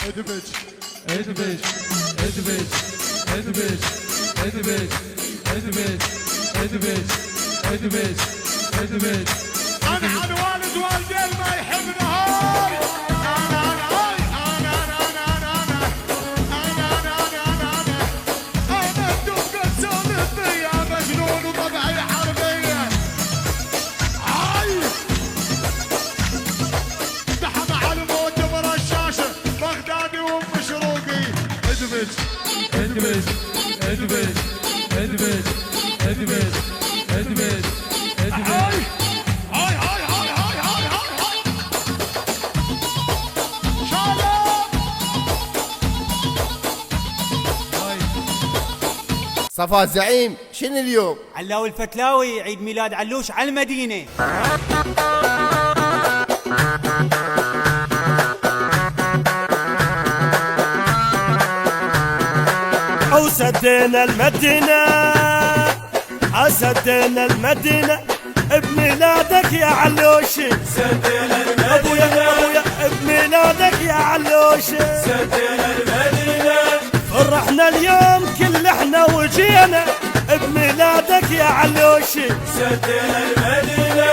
ادبج ادبج ادبج ادبج ادبج ادبج ادبج ادبج ادبج. انا عن والد والدين ما يحبنا هاي. انا الدب تسولف بيا مجنون وطبعي حربيه. هاي دحم على الموت برشاشه بغدادي ومشروقي. ادبج ادبج ادبج ادبج ادبج ادبج ادبج. هاي هاي هاي هاي هاي هاي هاي شالوم. صفا الزعيم شنو اليوم؟ علاوي الفتلاوي عيد ميلاد علوش على المدينة. وسدينا المدينة سدينا المدينة بميلادك يا علوشي. سدينا المدينة ابويا بميلادك يا علوشي. سدينا المدينة فرحنا اليوم كل احنا وجينا بميلادك يا علوشي. سدينا المدينة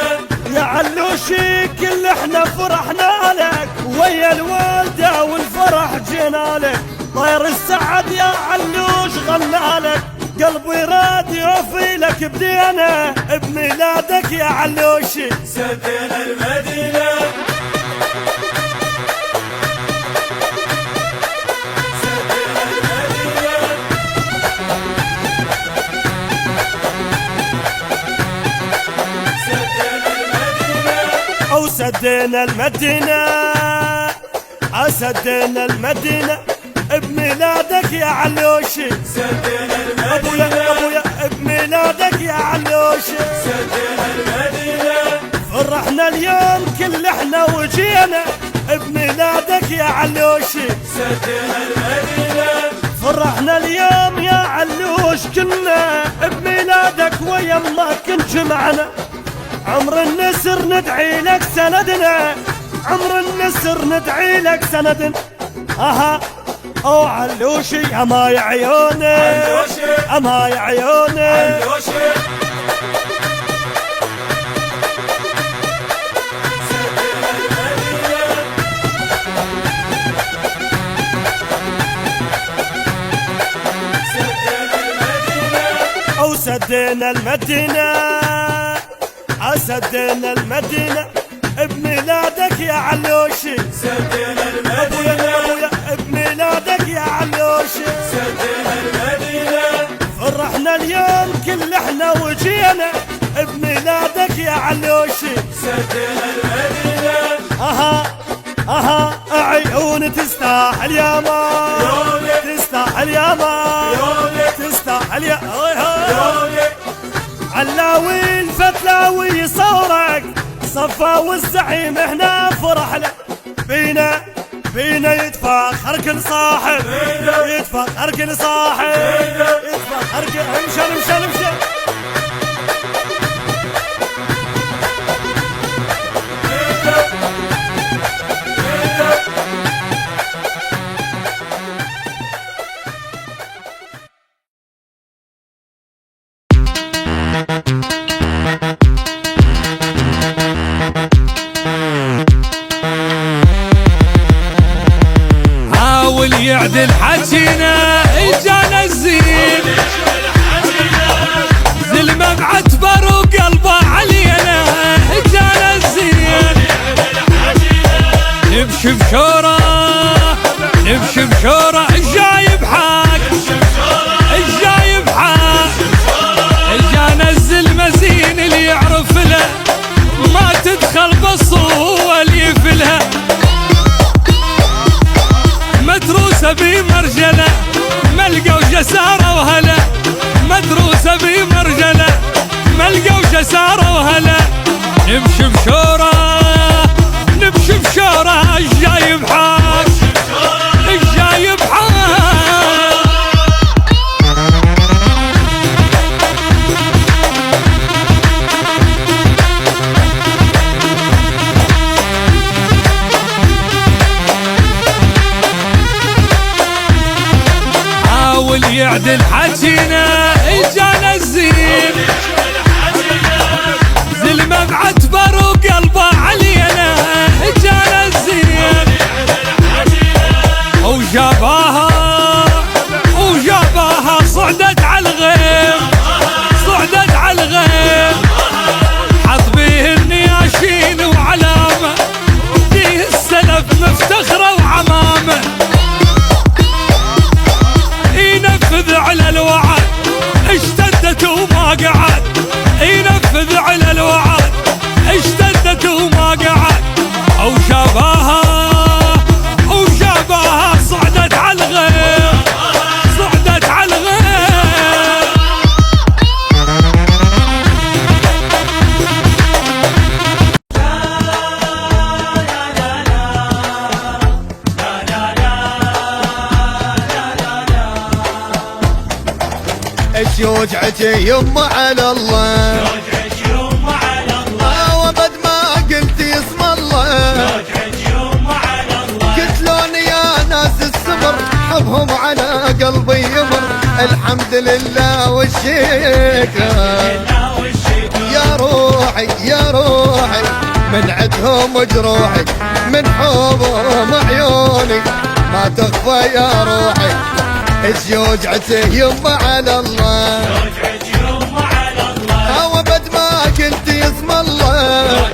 يا علوشي كل احنا فرحنا لك ويا الوالدة والفرح جينا لك. طير السعد يا علوش غنى لك قلبي راد يوفي لك بدينا بميلادك يا علوشي. سدينا المدينة سدينا المدينة سدينا المدينة وسدينا المدينة سدينا المدينة بميلادك يا علوشي. سدينا ابويا المدينة بميلادك يا علوشي. سدينا المدينة فرحنا اليوم كل احنا وجينا بميلادك يا علوشي. سدينا المدينة فرحنا اليوم يا علوش كنا بميلادك ويما كنت معنا. عمر النسر ندعي لك سندنا عمر النسر ندعي لك سند. اها او علوشي اما يا عيوني علوشي اما يا عيوني. علوشي سدينا المدينة سدينا المدينة او سدينا المدينة سدينا المدينة بميلادك يا علوشي. سدينا المدينة ابويا بميلادك يا علوشي. سدينا المدينة فرحنا اليوم كل احنا وجينا بميلادك يا علوشي. سدينا المدينة اها عيون تستاهل يا ما تستاهل يا ما تستاهل يا علاوي الفتلاوي صورك صفا والزعيم هنا فرح له. بينا يتفاخر كل صاحب يتفاخر كل صاحب يتفاخر كل امشي حاول يعدل حكينا اجانا الزين زلمه معتبر وقلبه علينا اجانا الزين. نمشي بشوره نمشي بشوره الجايب حاج الجايب حاج. اجانا الزلمه زين اللي يعرف له ما تدخل بالصوه اللي يفلها. مدروسة بمرجلة ملقوا جسارة وهلا. مدروسة بمرجلة ملقوا جسارة وهلا. نمشي بشورة نمشي بشورة الجايب حاج الجايب حاج. واللي يعدل حجينا اجانا الزين زلمه معتبر وقلبه علينا اجانا الزين وجاباها صعدت على الغيم صعدت على الغيم حط بيه النياشين وعلامه فيه السلف مفتخره وعمامه ينفذ على الوعد اشتدت وما قعد ينفذ على الوعد اشتدت وما قعد وجاباها صعدت على الغيم صعدت على الغيم الشوج عجي يما على الله وبد ما قلت اسم الله قتلوني يا ناس السمر حبهم على قلبي يمر الحمد لله والشكر يا روحي يا روحي من عدهم جروحي من حبهم عيوني ما تخفى يا روحي الزوج عتيه يما على الله وبد ما قلت اسم الله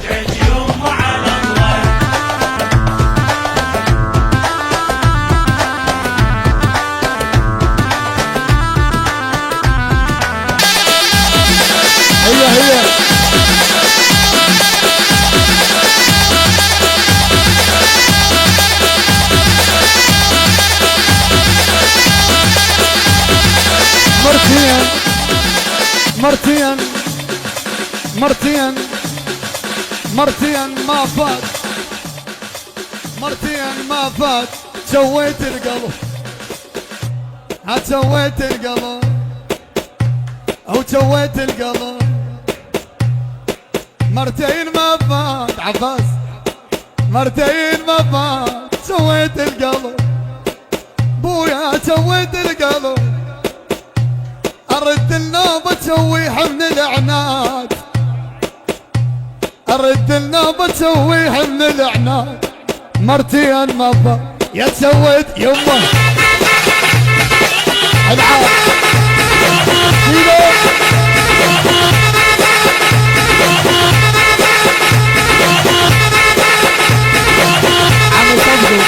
هي مرتين ما فات سويت القلب سويت القلب او سويت القلب مرتين ما فات عباس مرتين ما فات سويت القلب بويا سويت القلب ارد النوبة تسويها من العناد ارد النوبة تسويها من العناد مرتين ما فات يا سويت يمه العاب عم صدقوا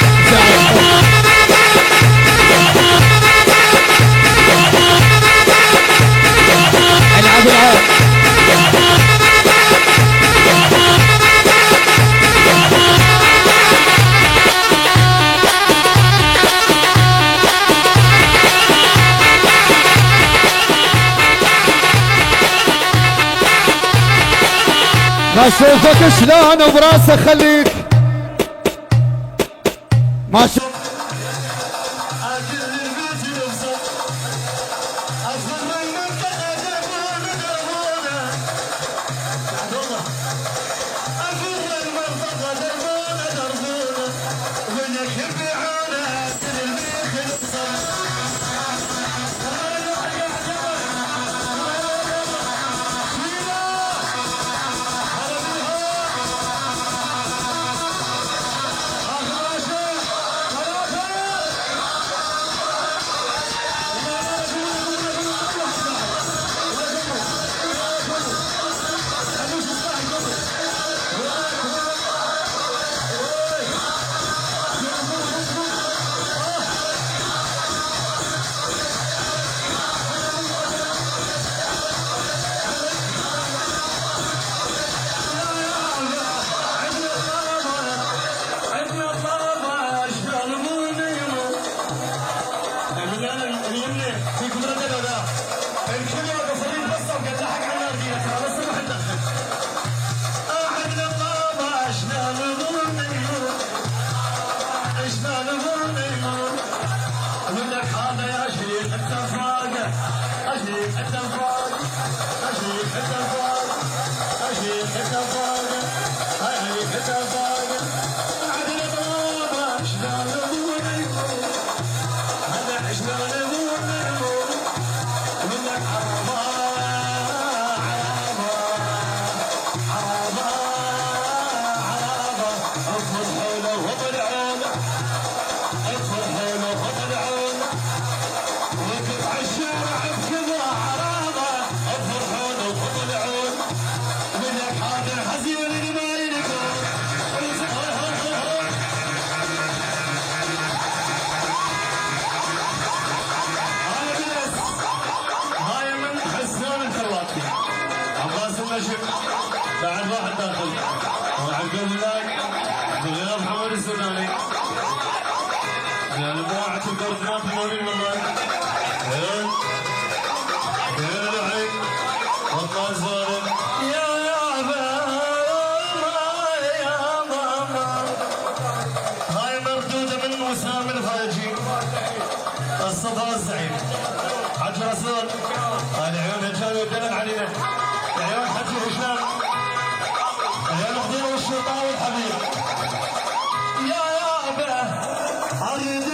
العاب العاب ما اشوفك شلون وبراسه خليك ما شوف هذا عشنا له بعد واحد داخل وعقب لك غير محمد السوداني يا الباعة الدرب ما تمرين والله يا العين والله الظالم يا ماما هاي مردودة من وسام الفاجي الصفا الزعيم حج رسول العيون كانوا يدلن علينا العيون حج هشام العيون الخضير والشيطان والحبيب يا ابا اريد